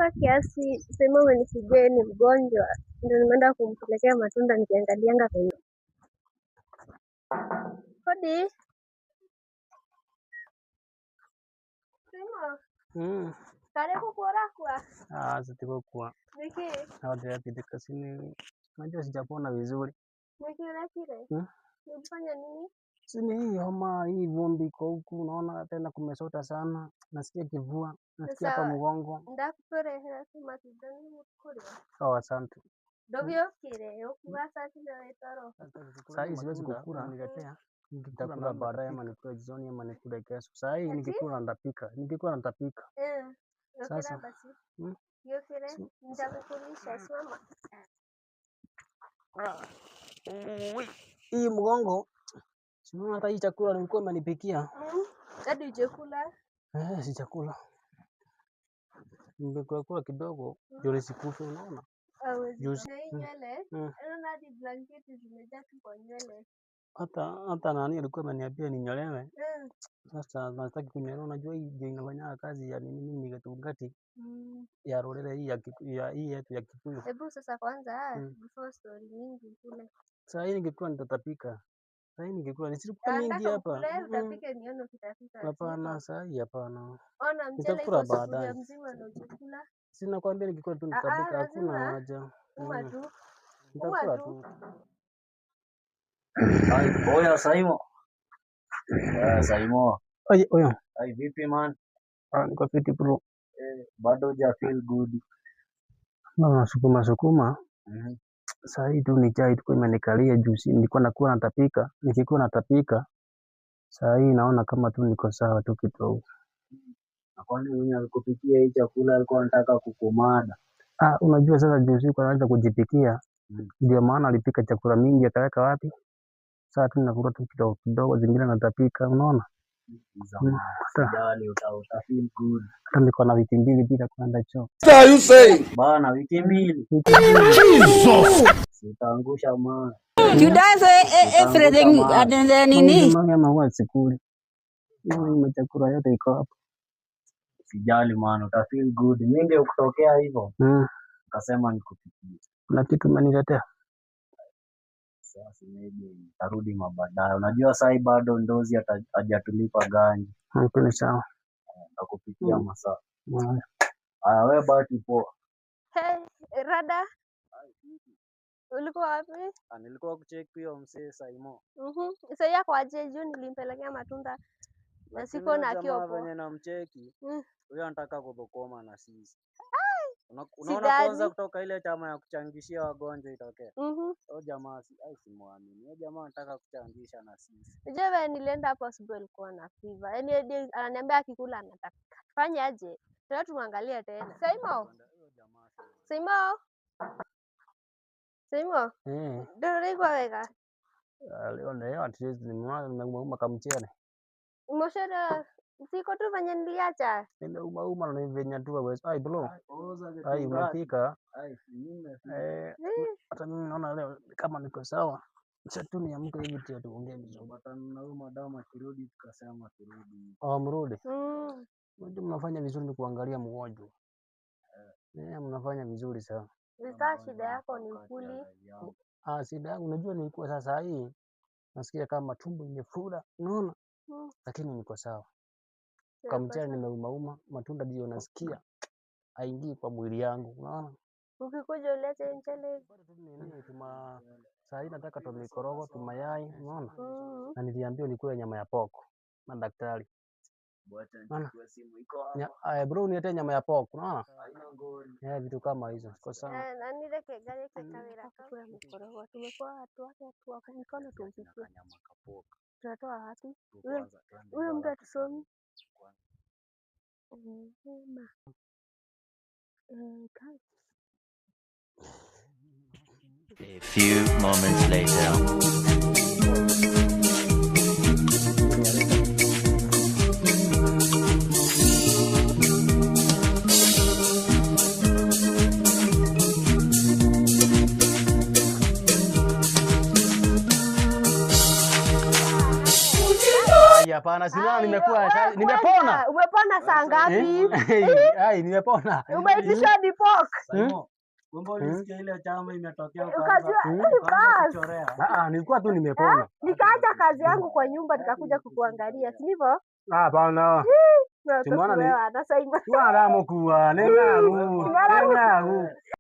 nimechoka kiasi, sema umenipigia ni mgonjwa. Ndio nimeenda kumpelekea matunda nikiangalianga penye. Hodi. Sema. Karibu kwa. Sitiko kwa. Niki. Hadi katika sini. Najua sijapona vizuri. Kile. Nifanya nini? Sini hii homa hii vumbi iko huku, unaona tena kumesota sana. Nasikia kivua, nasikia hapa mgongo. Ndakukorehera matunda mukuri. Sawa, asante. Dogyo kile, ukubasa kile etaro. Sasa hizi siwezi kukula, niletea. Nitakula baadaye ama nikule jioni ama nikule kesho. Sasa hii nikikula nitapika. Sasa basi. Hiyo kile nitakukulisha simama. Hii mgongo. Simama hata hii chakula nilikuwa umenipikia. Hadi ujekula? Si chakula. Nimekula kidogo, ndio nisikufe unaona? Juzi. Nywele. Unaona hadi blanketi zimejaa kwa nywele. Hata nani alikuwa ameniambia ninyolewe. Sasa nataka kunyolewa, unajua hii ndio inafanya kazi ya nini nikatungati. Ya rolele hii hii yetu ya Kikuyu. Hebu sasa kwanza before story nyingi kule. Sasa hii ningekuwa nitatapika. Sasa hii ningekuwa nisikuwa mingi hapa. Utapika nione ukitapika. Hapana, sasa hii hapana. Ona mchele iko sufuria mzima na uchukula. Sina kwambia nikikuwa tu nitapika, hakuna haja. Nitakula tu. Oya Saimo. Saimo. Oya. Vipi man? Niko fiti bro. Bado huja feel good. Na sukuma. Sasa hii tu ni chai tu imenikalia juzi. Nilikuwa nakuwa natapika, nikikuwa natapika. Sasa hii naona kama tu niko sawa tu kidogo. Kwani mwenye alikupikia hii chakula alikuwa anataka kukumada? Unajua sasa juzi kwa anaanza kujipikia. Ndio maana alipika chakula mingi akaweka wapi? Sasa tu nakula tu kidogo zingine natapika, unaona? Sijali uta feel good. Hata niko na wiki mbili bila kwenda choo. What are you saying? Bana wiki mbili. Jesus. Sitaangusha maana. You dance everything and then nini? Mama huwa sikuli. Mimi chakula yote iko hapo. Sijali maana uta feel good. Mimi ndio kutokea hivyo. Akasema nikupikie. Na kitu umeniletea? Sasa maybe tarudi mabadaye. Unajua sai bado ndozi hajatulipa ganji. Ni sawa. Nakupikia masaa. Wewe baki poa. Rada. Ulikuwa wapi? Nilikuwa kucheck hiyo msee Saimo. Sasa yako aje juu nilimpelekea matunda. Na siko na kiopo. Venye namcheki. Huyo anataka kudhokoma na sisi. Unaona kwanza kutoka ile chama ya kuchangishia wagonjwa itokee. Huyo jamaa simwamini. Huyo jamaa anataka kuchangisha na sisi. Jewe nilienda hapo asubuhi alikuwa na fever. Yaani ananiambia akikula anataka. Fanya aje? Leo tumwangalie tena. Saimo. Ndio kwa weka. Leo atizi nimeuma kama mchele. Mshahara siko tu venye niliacha. Nimeuma na venye tu wewe. Bro. Unapika. Hata mimi naona leo kama niko sawa. Acha tu niamke hivi tu tuongee vizuri. Na huyo madam akirudi tukasema turudi. Mrudi. Ndio mnafanya vizuri ni kuangalia mgonjwa. Mnafanya vizuri sana. Sasa shida yako ni kuli. Shida yangu unajua nilikuwa sasa hii nasikia kama tumbo imefura, unaona? Lakini niko sawa. Kwa mchana nimeuma, matunda ndio nasikia haingii kwa mwili yangu, unaona? Ukikuja ulete mchele. Sasa hii nataka tu mikorogo, tu mayai, unaona? Na niliambiwa nikule nyama ya poko na daktari. Bro niletee nyama ya poko, unaona? Vitu kama hizo. Kwa sawa. Na nileke gari kamera kwa mikorogo. Tumekuwa watu wake mikono tumpikie. Nyama kapoka. Tunatoa wapi? Huyo mtu atusomi. A few moments later. hapana, sina nimekuwa nimepona. Umepona saa ngapi? Ai, nimepona. Umeitishwa dipok. Kumbe ulisikia ile chama imetokea ukajua. Nilikuwa tu nimepona. Nikaacha kazi yangu kwa nyumba nikakuja kukuangalia, si ndivyo? Hapana. Tumeona ni. Tunaona mokuwa, nenga.